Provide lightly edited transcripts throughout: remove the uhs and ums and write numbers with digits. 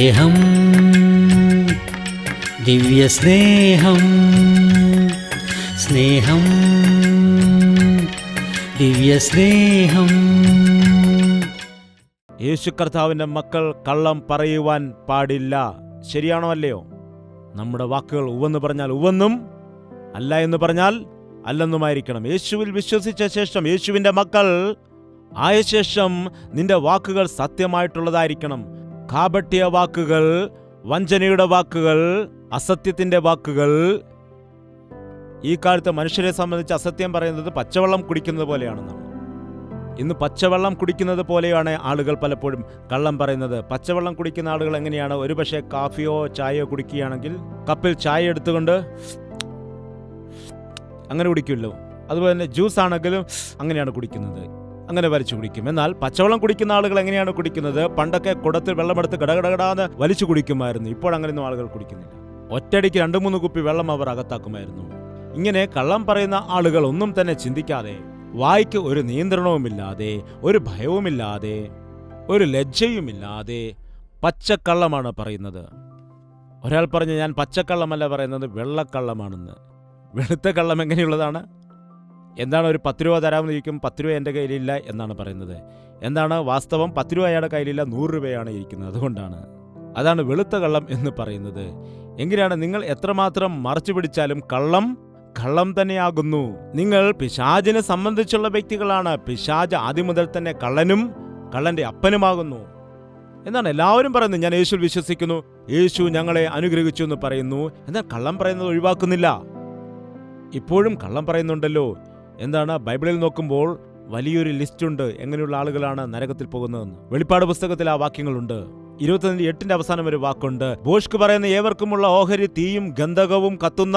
സ്നേഹം, ദിവ്യസ്നേഹം, സ്നേഹം, ദിവ്യസ്നേഹം. യേശു കർത്താവിൻ്റെ മക്കൾ കള്ളം പറയുവാൻ പാടില്ല. ശരിയാണോ അല്ലയോ? നമ്മുടെ വാക്കുകൾ ഉവ്വെന്ന് പറഞ്ഞാൽ ഉവ്വെന്നും അല്ല എന്ന് പറഞ്ഞാൽ അല്ലെന്നുമായിരിക്കണം. യേശുവിൽ വിശ്വസിച്ച ശേഷം, യേശുവിൻ്റെ മക്കൾ ആയ ശേഷം നിന്റെ വാക്കുകൾ സത്യമായിട്ടുള്ളതായിരിക്കണം. കാപട്യ വാക്കുകൾ, വഞ്ചനയുടെ വാക്കുകൾ, അസത്യത്തിൻ്റെ വാക്കുകൾ. ഈ കാലത്ത് മനുഷ്യരെ സംബന്ധിച്ച് അസത്യം പറയുന്നത് പച്ചവെള്ളം കുടിക്കുന്നത് പോലെയാണെന്നാണ്. ഇന്ന് പച്ചവെള്ളം കുടിക്കുന്നത് പോലെയാണ് ആളുകൾ പലപ്പോഴും കള്ളം പറയുന്നത്. പച്ചവെള്ളം കുടിക്കുന്ന ആളുകൾ എങ്ങനെയാണ്? ഒരുപക്ഷെ കാഫിയോ ചായയോ കുടിക്കുകയാണെങ്കിൽ കപ്പിൽ ചായ എടുത്തുകൊണ്ട് അങ്ങനെ കുടിക്കുമല്ലോ. അതുപോലെ തന്നെ ജ്യൂസ് ആണെങ്കിലും അങ്ങനെയാണ് കുടിക്കുന്നത്, അങ്ങനെ വലിച്ചു കുടിക്കും. എന്നാൽ പച്ചവെള്ളം കുടിക്കുന്ന ആളുകൾ എങ്ങനെയാണ് കുടിക്കുന്നത്? പണ്ടൊക്കെ കുടത്തിൽ വെള്ളമെടുത്ത് ഗടഗടഗടാന്ന് വലിച്ചു കുടിക്കുമായിരുന്നു. ഇപ്പോൾ അങ്ങനെയൊന്നും ആളുകൾ കുടിക്കുന്നില്ല. ഒറ്റയടിക്ക് 2-3 കുപ്പി വെള്ളം അവർ അകത്താക്കുമായിരുന്നു. ഇങ്ങനെ കള്ളം പറയുന്ന ആളുകൾ ഒന്നും തന്നെ ചിന്തിക്കാതെ, വായ്ക്ക് ഒരു നിയന്ത്രണവുമില്ലാതെ, ഒരു ഭയവുമില്ലാതെ, ഒരു ലജ്ജയുമില്ലാതെ പച്ചക്കള്ളമാണ് പറയുന്നത്. ഒരാൾ പറഞ്ഞു, ഞാൻ പച്ചക്കള്ളമല്ല പറയുന്നത്, വെള്ളക്കള്ളമാണെന്ന്. വെളുത്ത കള്ളം എങ്ങനെയുള്ളതാണ്? എന്താണ്? ഒരു 10 രൂപ തരാമെന്ന് ചോദിക്കും, 10 രൂപ എൻ്റെ കയ്യിലില്ല എന്നാണ് പറയുന്നത്. എന്താണ് വാസ്തവം? 10 രൂപ അയാളുടെ കയ്യിലില്ല, 100 രൂപയാണ് ഇരിക്കുന്നത്. അതുകൊണ്ടാണ്. അതാണ് വെളുത്ത കള്ളം എന്ന് പറയുന്നത്. എങ്ങനെയാണ്? നിങ്ങൾ എത്രമാത്രം മറച്ചു പിടിച്ചാലും കള്ളം കള്ളം തന്നെയാകുന്നു. നിങ്ങൾ പിശാചിനെ സംബന്ധിച്ചുള്ള വ്യക്തികളാണ്. പിശാച് ആദ്യം മുതൽ തന്നെ കള്ളനും കള്ളന്റെ അപ്പനുമാകുന്നു എന്നാണ് എല്ലാവരും പറയുന്നത്. ഞാൻ യേശുവിൽ വിശ്വസിക്കുന്നു, യേശു ഞങ്ങളെ അനുഗ്രഹിച്ചു എന്ന് പറയുന്നു. എന്നാൽ കള്ളം പറയുന്നത് ഒഴിവാക്കുന്നില്ല. ഇപ്പോഴും കള്ളം പറയുന്നുണ്ടല്ലോ. എന്താണ്? ബൈബിളിൽ നോക്കുമ്പോൾ വലിയൊരു ലിസ്റ്റുണ്ട് എങ്ങനെയുള്ള ആളുകളാണ് നരകത്തിൽ പോകുന്നതെന്ന്. വെളിപ്പാട് പുസ്തകത്തിൽ ആ വാക്യങ്ങളുണ്ട്. 25:8 അവസാനം ഒരു വാക്കുണ്ട്, ഭോഷ്ക് പറയുന്ന ഏവർക്കുമുള്ള ഓഹരി തീയും ഗന്ധകവും കത്തുന്ന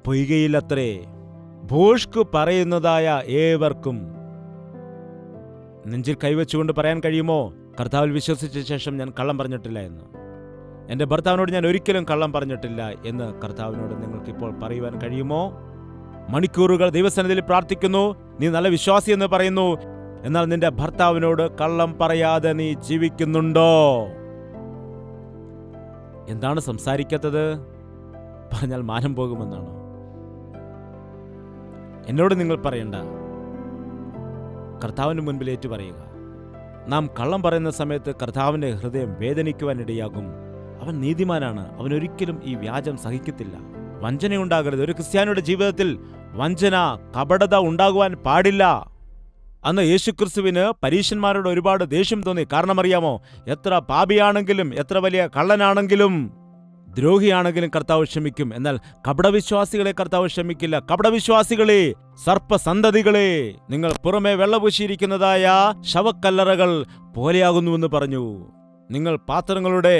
പൊയ്കയിലത്രേ. ഭോഷ്ക് പറയുന്നതായ ഏവർക്കും നെഞ്ചിൽ കൈവച്ചുകൊണ്ട് പറയാൻ കഴിയുമോ, കർത്താവിൽ വിശ്വസിച്ച ശേഷം ഞാൻ കള്ളം പറഞ്ഞിട്ടില്ല എന്ന്? എൻ്റെ ഭർത്താവിനോട് ഞാൻ ഒരിക്കലും കള്ളം പറഞ്ഞിട്ടില്ല എന്ന് കർത്താവിനോട് നിങ്ങൾക്കിപ്പോൾ പറയുവാൻ കഴിയുമോ? മണിക്കൂറുകൾ ദൈവസന്നിധിയിൽ പ്രാർത്ഥിക്കുന്നു, നീ നല്ല വിശ്വാസി എന്ന് പറയുന്നു, എന്നാൽ നിന്റെ ഭർത്താവിനോട് കള്ളം പറയാതെ നീ ജീവിക്കുന്നുണ്ടോ? എന്താണ് സംസാരിക്കാത്തത്? പറഞ്ഞാൽ മാനം പോകുമെന്നാണോ? എന്നോട് നിങ്ങൾ പറയണ്ട, കർത്താവിന് മുൻപിൽ ഏറ്റു പറയുക. നാം കള്ളം പറയുന്ന സമയത്ത് കർത്താവിൻ്റെ ഹൃദയം വേദനിക്കുവാനിടയാകും. അവൻ നീതിമാനാണ്, അവനൊരിക്കലും ഈ വ്യാജം സഹിക്കത്തില്ല. വഞ്ചനയുണ്ടാകരുത്. ഒരു ക്രിസ്ത്യാനിയുടെ ജീവിതത്തിൽ വഞ്ചന, കപടത ഉണ്ടാകുവാൻ പാടില്ല. അന്ന് യേശുക്രിസ്തുവിന് പരീശന്മാരോട് ഒരുപാട് ദേഷ്യം തോന്നി. കാരണം അറിയാമോ? എത്ര പാപിയാണെങ്കിലും, എത്ര വലിയ കള്ളനാണെങ്കിലും, ദ്രോഹിയാണെങ്കിലും കർത്താവ് ക്ഷമിക്കും. എന്നാൽ കപടവിശ്വാസികളെ കർത്താവ് ക്ഷമിക്കില്ല. കപടവിശ്വാസികളെ, സർപ്പസന്തതികളെ, നിങ്ങൾ പുറമെ വെള്ളപൂശിയിരിക്കുന്നതായ ശവക്കല്ലറകൾ പോലെയാകുന്നുവെന്ന് പറഞ്ഞു. നിങ്ങൾ പാത്രങ്ങളുടെ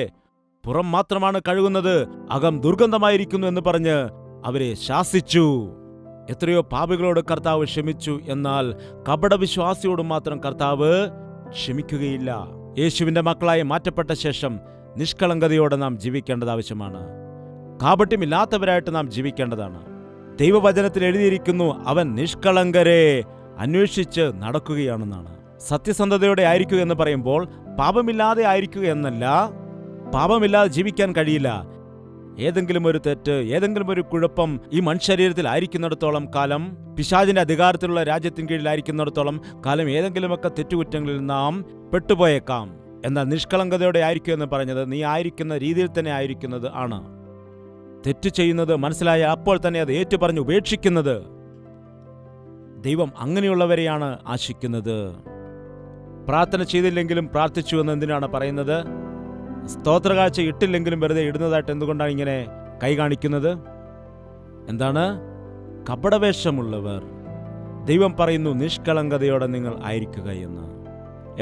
പുറം മാത്രമാണ് കഴുകുന്നത്, അകം ദുർഗന്ധമായിരിക്കുന്നു എന്ന് പറഞ്ഞ് അവരെ ശാസിച്ചു. എത്രയോ പാപികളോട് കർത്താവ് ക്ഷമിച്ചു, എന്നാൽ കപടവിശ്വാസിയോട് മാത്രം കർത്താവ് ക്ഷമിക്കുകയില്ല. യേശുവിന്റെ മക്കളായി മാറ്റപ്പെട്ട ശേഷം നിഷ്കളങ്കതയോടെ നാം ജീവിക്കേണ്ടത് ആവശ്യമാണ്. കാപട്യമില്ലാത്തവരായിട്ട് നാം ജീവിക്കേണ്ടതാണ്. ദൈവവചനത്തിൽ എഴുതിയിരിക്കുന്നു, അവൻ നിഷ്കളങ്കരെ അന്വേഷിച്ച് നടക്കുകയാണെന്നാണ്. സത്യസന്ധതയോടെ ആയിരിക്കുക എന്ന് പറയുമ്പോൾ പാപമില്ലാതെ ആയിരിക്കുക എന്നല്ല. പാപമില്ലാതെ ജീവിക്കാൻ കഴിയില്ല. ഏതെങ്കിലും ഒരു തെറ്റ്, ഏതെങ്കിലും ഒരു കുഴപ്പം ഈ മനുഷ്യരീരത്തിൽ ആയിരിക്കുന്നിടത്തോളം കാലം, പിശാചിന്റെ അധികാരത്തിലുള്ള രാജ്യത്തിന് കീഴിലായിരിക്കുന്നിടത്തോളം കാലം ഏതെങ്കിലുമൊക്കെ തെറ്റുകുറ്റങ്ങളിൽ നാം പെട്ടുപോയേക്കാം. എന്നാൽ നിഷ്കളങ്കതയോടെ ആയിരിക്കുക എന്ന് പറഞ്ഞത് നീ ആയിരിക്കുന്ന രീതിയിൽ തന്നെ ആയിരിക്കുന്നത് ആണ്. തെറ്റ് ചെയ്യുന്നത് മനസ്സിലായ അപ്പോൾ തന്നെ അത് ഏറ്റുപറഞ്ഞ് ഉപേക്ഷിക്കുന്നത്. ദൈവം അങ്ങനെയുള്ളവരെയാണ് ആശിക്കുന്നത്. പ്രാർത്ഥന ചെയ്തില്ലെങ്കിലും പ്രാർത്ഥിച്ചു എന്ന് എന്തിനാണ് പറയുന്നത്? സ്തോത്രകാഴ്ച ഇട്ടില്ലെങ്കിലും വെറുതെ ഇടുന്നതായിട്ട് എന്തുകൊണ്ടാണ് ഇങ്ങനെ കൈ കാണിക്കുന്നത്? എന്താണ്? കപടവേഷമുള്ളവർ. ദൈവം പറയുന്നു, നിഷ്കളങ്കതയോടെ നിങ്ങൾ ആയിരിക്കുക എന്ന്.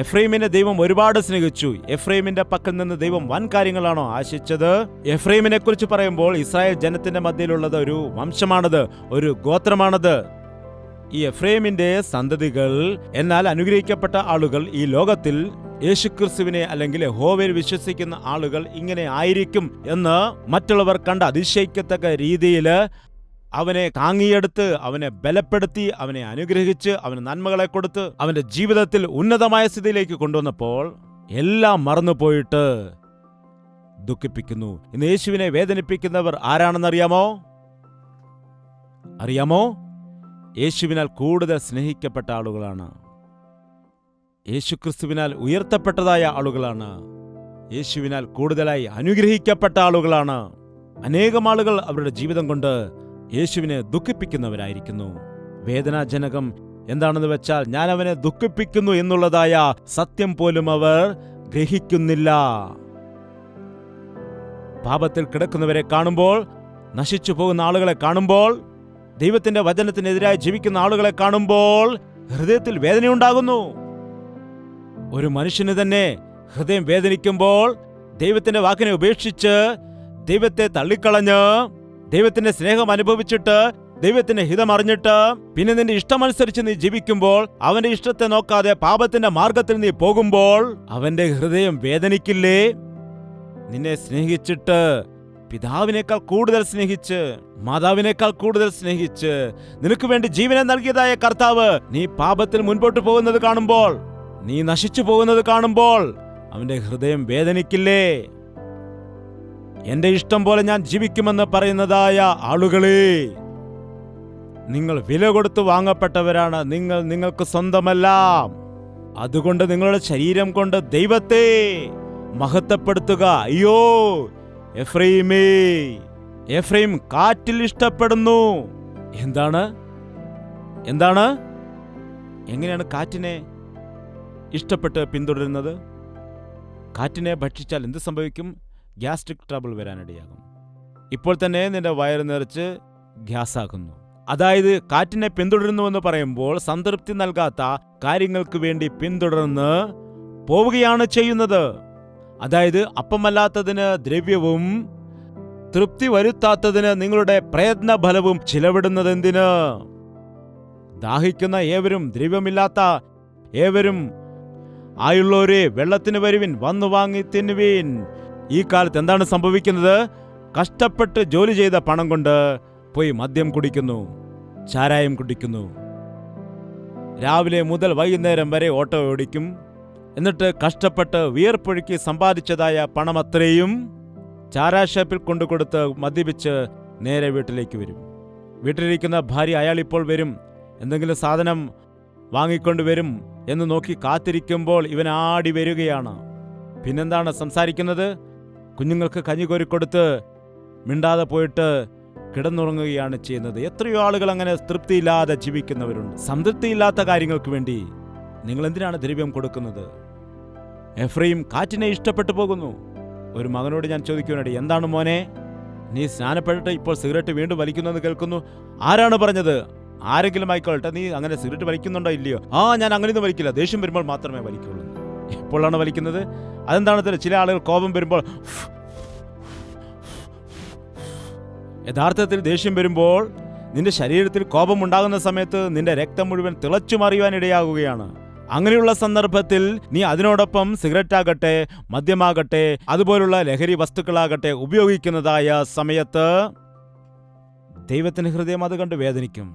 എഫ്രൈമിനെ ദൈവം ഒരുപാട് സ്നേഹിച്ചു. എഫ്രൈമിന്റെ പക്കൽ നിന്ന് ദൈവം വൻ കാര്യങ്ങളാണോ ആശിച്ചത്? എഫ്രൈമിനെ കുറിച്ച് പറയുമ്പോൾ ഇസ്രായേൽ ജനത്തിന്റെ മധ്യയിലുള്ളത് ഒരു വംശമാണത്, ഒരു ഗോത്രമാണത്. ഈ എഫ്രൈമിന്റെ സന്തതികൾ, എന്നാൽ അനുഗ്രഹിക്കപ്പെട്ട ആളുകൾ ഈ ലോകത്തിൽ യേശുക്രിസ്തുവിനെ അല്ലെങ്കിൽ യഹോവയിൽ വിശ്വസിക്കുന്ന ആളുകൾ ഇങ്ങനെ ആയിരിക്കും എന്ന് മറ്റുള്ളവർ കണ്ട് അതിശയിക്കത്തക്ക രീതിയിൽ അവനെ താങ്ങിയെടുത്ത്, അവനെ ബലപ്പെടുത്തി, അവനെ അനുഗ്രഹിച്ച്, അവന് നന്മകളെ കൊടുത്ത് അവന്റെ ജീവിതത്തിൽ ഉന്നതമായ സ്ഥിതിയിലേക്ക് കൊണ്ടുവന്നപ്പോൾ എല്ലാം മറന്നുപോയിട്ട് ദുഃഖിപ്പിക്കുന്നു. ഇന്ന് യേശുവിനെ വേദനിപ്പിക്കുന്നവർ ആരാണെന്നറിയാമോ? യേശുവിനാൽ കൂടുതൽ സ്നേഹിക്കപ്പെട്ട ആളുകളാണ്. യേശുക്രിസ്തുവിനാൽ ഉയർത്തപ്പെട്ടതായ ആളുകളാണ്. യേശുവിനാൽ കൂടുതലായി അനുഗ്രഹിക്കപ്പെട്ട ആളുകളാണ്. അനേകം ആളുകൾ അവരുടെ ജീവിതം കൊണ്ട് യേശുവിനെ ദുഃഖിപ്പിക്കുന്നവരായിരിക്കുന്നു. വേദനാജനകം എന്താണെന്ന് വെച്ചാൽ, ഞാൻ അവനെ ദുഃഖിപ്പിക്കുന്നു എന്നുള്ളതായ സത്യം പോലും അവർ ഗ്രഹിക്കുന്നില്ല. പാപത്തിൽ കിടക്കുന്നവരെ കാണുമ്പോൾ, നശിച്ചു പോകുന്ന ആളുകളെ കാണുമ്പോൾ, ദൈവത്തിന്റെ വചനത്തിനെതിരായി ജീവിക്കുന്ന ആളുകളെ കാണുമ്പോൾ ഹൃദയത്തിൽ വേദനയുണ്ടാകുന്നു. ഒരു മനുഷ്യന് തന്നെ ഹൃദയം വേദനിക്കുമ്പോൾ, ദൈവത്തിന്റെ വാക്കിനെ ഉപേക്ഷിച്ച് ദൈവത്തെ തള്ളിക്കളഞ്ഞ് ദൈവത്തിന്റെ സ്നേഹം അനുഭവിച്ചിട്ട് ദൈവത്തിന്റെ ഹിതം അറിഞ്ഞിട്ട് പിന്നെ നിന്റെ ഇഷ്ടമനുസരിച്ച് നീ ജീവിക്കുമ്പോൾ, അവന്റെ ഇഷ്ടത്തെ നോക്കാതെ പാപത്തിന്റെ മാർഗത്തിൽ നീ പോകുമ്പോൾ അവന്റെ ഹൃദയം വേദനിക്കില്ലേ? നിന്നെ സ്നേഹിച്ചിട്ട്, പിതാവിനേക്കാൾ കൂടുതൽ സ്നേഹിച്ച്, മാതാവിനേക്കാൾ കൂടുതൽ സ്നേഹിച്ച് നിനക്ക് വേണ്ടി ജീവനെ നൽകിയതായ കർത്താവ് നീ പാപത്തിൽ മുൻപോട്ട് പോകുന്നത് കാണുമ്പോൾ, നീ നശിച്ചു പോകുന്നത് കാണുമ്പോൾ അവന്റെ ഹൃദയം വേദനിക്കില്ലേ? എന്റെ ഇഷ്ടം പോലെ ഞാൻ ജീവിക്കുമെന്ന് പറയുന്നതായ ആളുകളെ, നിങ്ങൾ വില കൊടുത്ത് വാങ്ങപ്പെട്ടവരാണ്. നിങ്ങൾക്ക് സ്വന്തമല്ല. അതുകൊണ്ട് നിങ്ങളുടെ ശരീരം കൊണ്ട് ദൈവത്തെ മഹത്വപ്പെടുത്തുക. അയ്യോ എഫ്രൈം കാറ്റിൽ ഇഷ്ടപ്പെടുന്നു. എന്താണ്? എങ്ങനെയാണ് കാറ്റിനെ ഇഷ്ടപ്പെട്ട് പിന്തുടരുന്നത്? കാറ്റിനെ ഭക്ഷിച്ചാൽ എന്ത് സംഭവിക്കും? ഗ്യാസ്ട്രിക് ട്രബിൾ വരാനിടയാകും. ഇപ്പോൾ തന്നെ നിന്റെ വയറ് നിറച്ച് ഗ്യാസാകുന്നു. അതായത് കാറ്റിനെ പിന്തുടരുന്നുവെന്ന് പറയുമ്പോൾ സംതൃപ്തി നൽകാത്ത കാര്യങ്ങൾക്ക് വേണ്ടി പിന്തുടർന്ന് പോവുകയാണ് ചെയ്യുന്നത്. അതായത് അപ്പമല്ലാത്തതിന് ദ്രവ്യവും തൃപ്തി വരുത്താത്തതിന് നിങ്ങളുടെ പ്രയത്നഫലവും ചിലവിടുന്നതെന്തിന്? ദാഹിക്കുന്ന ഏവരും, ദ്രവ്യമില്ലാത്ത ഏവരും ആയുള്ളവരെ വെള്ളത്തിന് വരുവിൻ, വന്നു വാങ്ങി തിന്നുവീൻ. ഈ കാലത്ത് എന്താണ് സംഭവിക്കുന്നത്? കഷ്ടപ്പെട്ട് ജോലി ചെയ്ത പണം കൊണ്ട് പോയി മദ്യം കുടിക്കുന്നു, ചാരായം കുടിക്കുന്നു. രാവിലെ മുതൽ വൈകുന്നേരം വരെ ഓട്ടോ ഓടിക്കും. എന്നിട്ട് കഷ്ടപ്പെട്ട് വിയർപ്പൊഴുക്കി സമ്പാദിച്ചതായ പണമത്രയും ചാരാഷാപ്പിൽ കൊണ്ടുകൊടുത്ത് മദ്യപിച്ച് നേരെ വീട്ടിലേക്ക് വരും. വീട്ടിലിരിക്കുന്ന ഭാര്യ അയാളിപ്പോൾ വരും, എന്തെങ്കിലും സാധനം വാങ്ങിക്കൊണ്ടുവരും എന്ന് നോക്കി കാത്തിരിക്കുമ്പോൾ ഇവൻ ആടി വരികയാണ്. പിന്നെന്താണ് സംസാരിക്കുന്നത്? കുഞ്ഞുങ്ങൾക്ക് കഞ്ഞി കോരിക്കൊടുത്ത് മിണ്ടാതെ പോയിട്ട് കിടന്നുറങ്ങുകയാണ് ചെയ്യുന്നത്. എത്രയോ ആളുകൾ അങ്ങനെ തൃപ്തിയില്ലാതെ ജീവിക്കുന്നവരുണ്ട്. സംതൃപ്തിയില്ലാത്ത കാര്യങ്ങൾക്ക് വേണ്ടി നിങ്ങൾ എന്തിനാണ് ദ്രവ്യം കൊടുക്കുന്നത്? എഫ്രൈം കാറ്റിനെ ഇഷ്ടപ്പെട്ടു പോകുന്നു. ഒരു മകനോട് ഞാൻ ചോദിക്കുവാനടി, എന്താണ് മോനെ, നീ സ്നാനപ്പെട്ടിട്ട് ഇപ്പോൾ സിഗരറ്റ് വീണ്ടും വലിക്കുന്നെന്ന് കേൾക്കുന്നു. ആരാണ് പറഞ്ഞത്? ആരെങ്കിലും ആയിക്കോട്ടെ, നീ അങ്ങനെ സിഗരറ്റ് വലിക്കുന്നുണ്ടോ ഇല്ലയോ? ഞാൻ അങ്ങനെയൊന്നും വലിക്കില്ല, ദേഷ്യം വരുമ്പോൾ മാത്രമേ വലിക്കുള്ളൂ. എപ്പോഴാണ് വലിക്കുന്നത്? അതെന്താണ്? ചില ആളുകൾ കോപം വരുമ്പോൾ, യഥാർത്ഥത്തിൽ ദേഷ്യം വരുമ്പോൾ നിന്റെ ശരീരത്തിൽ കോപം ഉണ്ടാകുന്ന സമയത്ത് നിന്റെ രക്തം മുഴുവൻ തിളച്ചു മറിയുവാനിടയാകുകയാണ്. അങ്ങനെയുള്ള സന്ദർഭത്തിൽ നീ അതിനോടൊപ്പം സിഗരറ്റ് ആകട്ടെ, മദ്യമാകട്ടെ, അതുപോലുള്ള ലഹരി വസ്തുക്കളാകട്ടെ ഉപയോഗിക്കുന്നതായ സമയത്ത് ദൈവത്തിന്റെ ഹൃദയം അത് കണ്ട് വേദനിക്കും.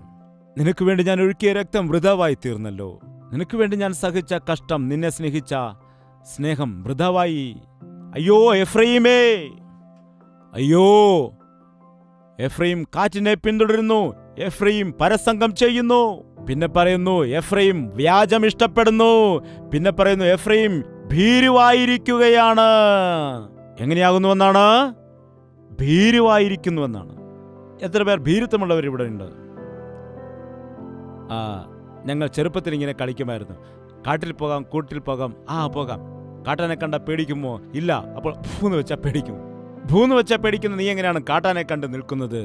നിനക്ക് വേണ്ടി ഞാൻ ഒഴുക്കിയ രക്തം വൃഥാവായി തീർന്നല്ലോ. നിനക്ക് വേണ്ടി ഞാൻ സഹിച്ച കഷ്ടം, നിന്നെ സ്നേഹിച്ച സ്നേഹം വൃഥാവായി. അയ്യോ എഫ്രൈമേ, അയ്യോ എഫ്രൈം കാറ്റിനെ പിന്തുടരുന്നു. എഫ്രൈം പരസംഗം ചെയ്യുന്നു. പിന്നെ പറയുന്നു എഫ്രൈം വ്യാജം ഇഷ്ടപ്പെടുന്നു. പിന്നെ പറയുന്നു എഫ്രൈം ഭീരുവായിരിക്കുകയാണ്. എങ്ങനെയാകുന്നുവെന്നാണ്? ഭീരുവായിരിക്കുന്നുവെന്നാണ്. എത്ര പേർ ഭീരുത്വമുള്ളവർ ഇവിടെ ഉണ്ട്? ഞങ്ങൾ ചെറുപ്പത്തിൽ ഇങ്ങനെ കളിക്കുമായിരുന്നു. കാട്ടിൽ പോകാം, കൂട്ടിൽ പോകാം. പോകാം. കാട്ടാനെ കണ്ട പേടിക്കുമോ? ഇല്ല. അപ്പോൾ ഭൂന്ന് വെച്ചാൽ പേടിക്കും. ഭൂന്ന് വെച്ചാൽ പേടിക്കുന്ന നീ എങ്ങനെയാണ് കാട്ടാനെ കണ്ട് നിൽക്കുന്നത്?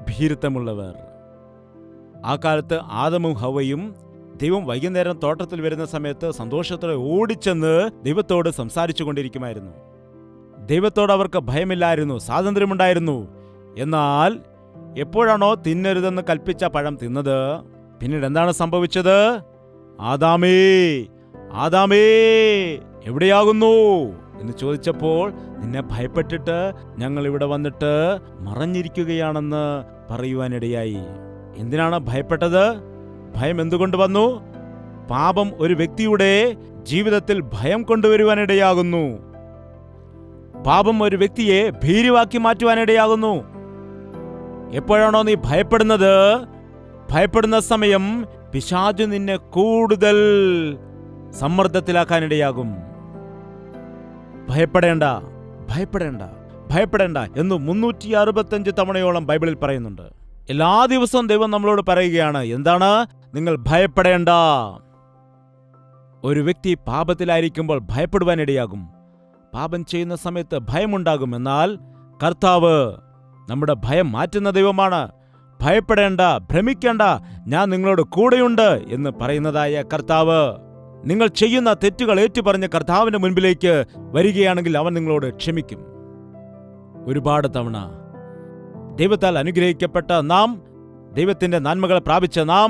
ഭീരുത്വമുള്ളവർ. ആ കാലത്ത് ആദമും ഹവയും ദൈവം വൈകുന്നേരം തോട്ടത്തിൽ വരുന്ന സമയത്ത് സന്തോഷത്തോടെ ഓടിച്ചെന്ന് ദൈവത്തോട് സംസാരിച്ചു കൊണ്ടിരിക്കുമായിരുന്നു. ദൈവത്തോട് അവർക്ക് ഭയമില്ലായിരുന്നു, സ്വാതന്ത്ര്യമുണ്ടായിരുന്നു. എന്നാൽ എപ്പോഴാണോ തിന്നരുതെന്ന് കൽപ്പിച്ച പഴം തിന്നത്, പിന്നീട് എന്താണ് സംഭവിച്ചത്? ആദാമേ, ആദാമേ എവിടെയാകുന്നു എന്ന് ചോദിച്ചപ്പോൾ നിന്നെ ഭയപ്പെട്ടിട്ട് ഞങ്ങൾ ഇവിടെ വന്നിട്ട് മറഞ്ഞിരിക്കുകയാണെന്ന് പറയുവാനിടയായി. എന്തിനാണ് ഭയപ്പെട്ടത്? ഭയം എന്തുകൊണ്ട് വന്നു? പാപം ഒരു വ്യക്തിയുടെ ജീവിതത്തിൽ ഭയം കൊണ്ടുവരുവാനിടയാകുന്നു. പാപം ഒരു വ്യക്തിയെ ഭീരുവാക്കി മാറ്റുവാനിടയാകുന്നു. എപ്പോഴാണോ നീ ഭയപ്പെടുന്ന സമയം പിശാച് നിന്നെ കൂടുതൽ സമ്മർദ്ദത്തിലാക്കാനിടയാകും. ഭയപ്പെടേണ്ട എന്ന് 365 തവണയോളം ബൈബിളിൽ പറയുന്നുണ്ട്. എല്ലാ ദിവസവും ദൈവം നമ്മളോട് പറയുകയാണ്, എന്താണ്? നിങ്ങൾ ഭയപ്പെടേണ്ട. ഒരു വ്യക്തി പാപത്തിലായിരിക്കുമ്പോൾ ഭയപ്പെടുവാനിടയാകും. പാപം ചെയ്യുന്ന സമയത്ത് ഭയമുണ്ടാകും. എന്നാൽ കർത്താവ് നമ്മുടെ ഭയം മാറ്റുന്ന ദൈവമാണ്. ഭയപ്പെടേണ്ട, ഭ്രമിക്കേണ്ട, ഞാൻ നിങ്ങളോട് കൂടെയുണ്ട് എന്ന് പറയുന്നതായ കർത്താവ് നിങ്ങൾ ചെയ്യുന്ന തെറ്റുകൾ ഏറ്റുപറഞ്ഞ് കർത്താവിന്റെ മുൻപിലേക്ക് വരികയാണെങ്കിൽ അവൻ നിങ്ങളോട് ക്ഷമിക്കും. ഒരുപാട് തവണ ദൈവത്താൽ അനുഗ്രഹിക്കപ്പെട്ട നാം, ദൈവത്തിന്റെ നന്മകൾ പ്രാപിച്ച നാം,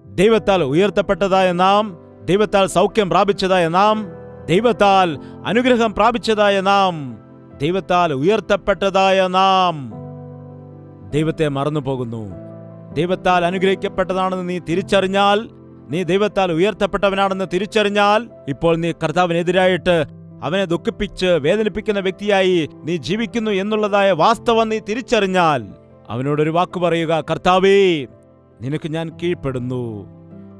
ദൈവത്താൽ ഉയർത്തപ്പെട്ടതായ നാം, ദൈവത്താൽ സൗഖ്യം പ്രാപിച്ചതായ നാം, ദൈവത്താൽ അനുഗ്രഹം പ്രാപിച്ചതായ നാം, ദൈവത്താൽ ഉയർത്തപ്പെട്ടതായ നാം ദൈവത്തെ മറന്നുപോകുന്നു. ദൈവത്താൽ അനുഗ്രഹിക്കപ്പെട്ടതാണെന്ന് നീ തിരിച്ചറിഞ്ഞാൽ, നീ ദൈവത്താൽ ഉയർത്തപ്പെട്ടവനാണെന്ന് തിരിച്ചറിഞ്ഞാൽ, ഇപ്പോൾ നീ കർത്താവിനെതിരായിട്ട് അവനെ ദുഃഖിപ്പിച്ച് വേദനിപ്പിക്കുന്ന വ്യക്തിയായി നീ ജീവിക്കുന്നു എന്നുള്ളതായ വാസ്തവം നീ തിരിച്ചറിഞ്ഞാൽ, അവനോടൊരു വാക്ക് പറയുക, കർത്താവേ, നിനക്ക് ഞാൻ കീഴ്പ്പെടുന്നു,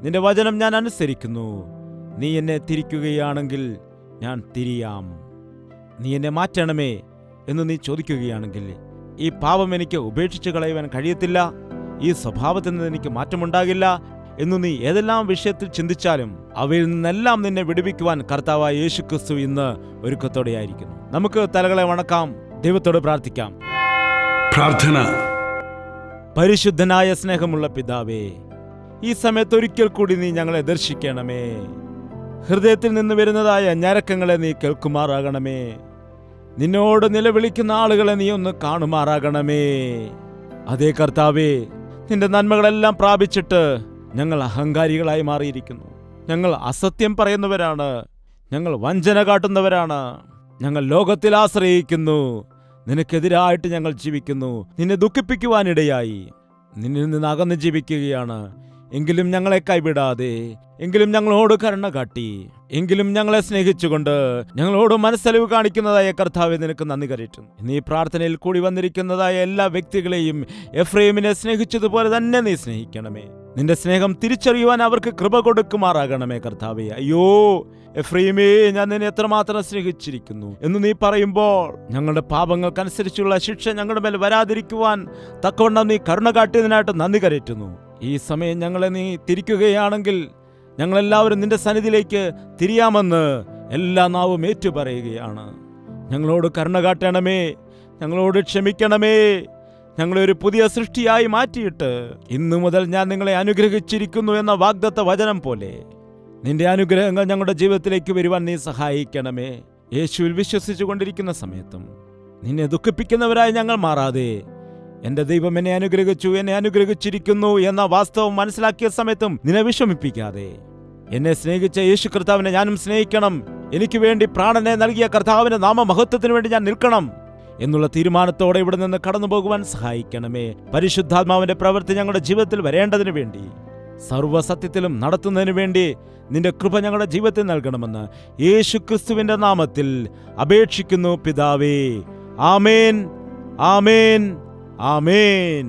നിന്റെ വചനം ഞാൻ അനുസരിക്കുന്നു. നീ എന്നെ തിരിക്കുകയാണെങ്കിൽ ഞാൻ തിരിയാം. നീ എന്നെ മാറ്റണമേ എന്ന് നീ ചോദിക്കുകയാണെങ്കിൽ, ഈ പാപം എനിക്ക് ഉപേക്ഷിച്ച് കളയുവാൻ കഴിയത്തില്ല, ഈ സ്വഭാവത്തിൽ നിന്ന് എനിക്ക് മാറ്റമുണ്ടാകില്ല എന്നു നീ ഏതെല്ലാം വിഷയത്തിൽ ചിന്തിച്ചാലും അവയിൽ നിന്നെല്ലാം നിന്നെ വിടുവിക്കുവാൻ കർത്താവായ യേശുക്രിസ്തു ഇന്ന് ഒരുക്കത്തോടെയായിരിക്കുന്നു. നമുക്ക് തലകളെ വണക്കാം, ദൈവത്തോട് പ്രാർത്ഥിക്കാം. പ്രാർത്ഥന. പരിശുദ്ധനായ സ്നേഹമുള്ള പിതാവേ, ഈ സമയത്ത് ഒരിക്കൽ കൂടി നീ ഞങ്ങളെ ദർശിക്കണമേ. ഹൃദയത്തിൽ നിന്ന് വരുന്നതായ ഞരക്കങ്ങളെ നീ കേൾക്കുമാറാകണമേ. നിന്നോട് നിലവിളിക്കുന്ന ആളുകളെ നീ ഒന്ന് കാണുമാറാകണമേ. അതേ കർത്താവേ, നിന്റെ നന്മകളെല്ലാം പ്രാപിച്ചിട്ട് ഞങ്ങൾ അഹങ്കാരികളായി മാറിയിരിക്കുന്നു. ഞങ്ങൾ അസത്യം പറയുന്നവരാണ്, ഞങ്ങൾ വഞ്ചന കാട്ടുന്നവരാണ്, ഞങ്ങൾ ലോകത്തിൽ ആശ്രയിക്കുന്നു, നിനക്കെതിരായിട്ട് ഞങ്ങൾ ജീവിക്കുന്നു. നിന്നെ ദുഃഖിപ്പിക്കുവാനിടയായി നിന്നിൽ നിന്ന് അകന്ന് ജീവിക്കുകയാണ്. എങ്കിലും ഞങ്ങളെ കൈവിടാതെ, എങ്കിലും ഞങ്ങളോട് കരുണ കാട്ടി, എങ്കിലും ഞങ്ങളെ സ്നേഹിച്ചുകൊണ്ട് ഞങ്ങളോട് മനസ്സലിവ് കാണിക്കുന്നതായ കർത്താവെ, നിനക്ക് നന്ദി കരറ്റുന്നു. ഇന്ന് ഈ പ്രാർത്ഥനയിൽ കൂടി വന്നിരിക്കുന്നതായ എല്ലാ വ്യക്തികളെയും എഫ്രൈമിനെ സ്നേഹിച്ചതുപോലെ തന്നെ നീ സ്നേഹിക്കണമേ. നിന്റെ സ്നേഹം തിരിച്ചറിയുവാൻ അവർക്ക് കൃപ കൊടുക്കുമാറാകണമേ കർത്താവേ. അയ്യോ എഫ്രൈമേ, ഞാൻ നിന്നെ എത്രമാത്രം സ്നേഹിച്ചിരിക്കുന്നു എന്ന് നീ പറയുമ്പോൾ ഞങ്ങളുടെ പാപങ്ങൾക്കനുസരിച്ചുള്ള ശിക്ഷ ഞങ്ങളുടെ മേൽ വരാതിരിക്കുവാൻ തക്കവണ്ണം നീ കരുണ കാട്ടിയതിനായിട്ട് നന്ദി കരറ്റുന്നു. ഈ സമയം ഞങ്ങളെ നീ തിരിക്കുകയാണെങ്കിൽ ഞങ്ങളെല്ലാവരും നിന്റെ സന്നിധിയിലേക്ക് തിരിയാമെന്ന് എല്ലാ നാവും ഏറ്റുപറയുകയാണ്. ഞങ്ങളോട് കരുണ കാട്ടണമേ, ഞങ്ങളോട് ക്ഷമിക്കണമേ. ഞങ്ങളെ ഒരു പുതിയ സൃഷ്ടിയായി മാറ്റിയിട്ട് ഇന്നു മുതൽ ഞാൻ നിങ്ങളെ അനുഗ്രഹിച്ചിരിക്കുന്നു എന്ന വാഗ്ദത്ത വചനം പോലെ നിന്റെ അനുഗ്രഹങ്ങൾ ഞങ്ങളുടെ ജീവിതത്തിലേക്ക് വരുവാൻ നീ സഹായിക്കണമേ. യേശുവിൽ വിശ്വസിച്ചു കൊണ്ടിരിക്കുന്ന സമയത്തും നിന്നെ ദുഃഖിപ്പിക്കുന്നവരായി ഞങ്ങൾ മാറാതെ, എന്റെ ദൈവം എന്നെ അനുഗ്രഹിച്ചു, എന്നെ അനുഗ്രഹിച്ചിരിക്കുന്നു എന്ന വാസ്തവം മനസ്സിലാക്കിയ സമയത്തും നിന്നെ വിഷമിപ്പിക്കാതെ, എന്നെ സ്നേഹിച്ച യേശു കർത്താവിനെ ഞാനും സ്നേഹിക്കണം, എനിക്ക് വേണ്ടി പ്രാണനെ നൽകിയ കർത്താവിന്റെ നാമമഹത്വത്തിന് വേണ്ടി ഞാൻ നിൽക്കണം എന്നുള്ള തീരുമാനത്തോടെ ഇവിടെ നിന്ന് കടന്നു പോകുവാൻ സഹായിക്കണമേ. പരിശുദ്ധാത്മാവിന്റെ പ്രവൃത്തി ഞങ്ങളുടെ ജീവിതത്തിൽ വരേണ്ടതിനു വേണ്ടി, സർവ്വസത്യത്തിലും നടത്തുന്നതിനു വേണ്ടി നിന്റെ കൃപ ഞങ്ങളുടെ ജീവിതത്തിൽ നൽകണമെന്ന് യേശു ക്രിസ്തുവിന്റെ നാമത്തിൽ അപേക്ഷിക്കുന്നു പിതാവേ. ആമേൻ, ആമേൻ, ആമേൻ.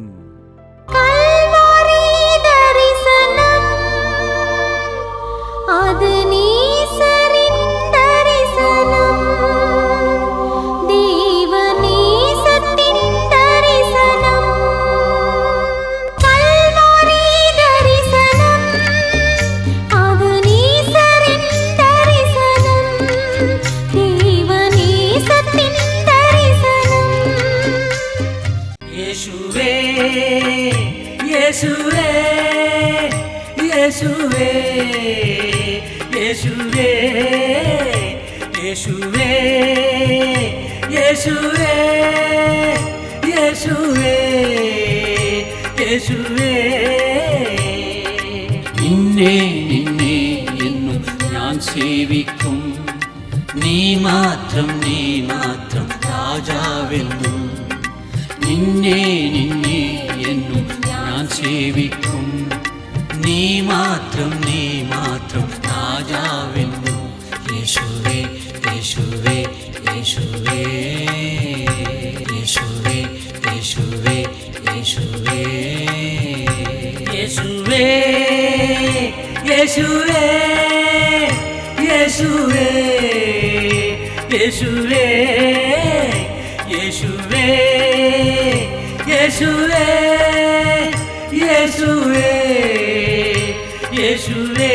യേശുവേ, യേശുവേ, യേശുവേ, യേശുവേ, യേശുവേ, യേശുവേ, യേശുവേ. നിന്നെ നിന്നെ എന്നും ഞാൻ സേവിക്കും, നീ മാത്രം രാജാവെന്നും. നിന്നെ നിന്നെ എന്നും ഞാൻ സേവിക്കും, നീ മാത്രം രാജാവെന്നും. യേശുവേ, യേശുവേ, യേശുവേ. യേശുവേ യേശുവേ യേശുവേ യേശുവേ യേശുവേ യേശുവേ യേശുവേ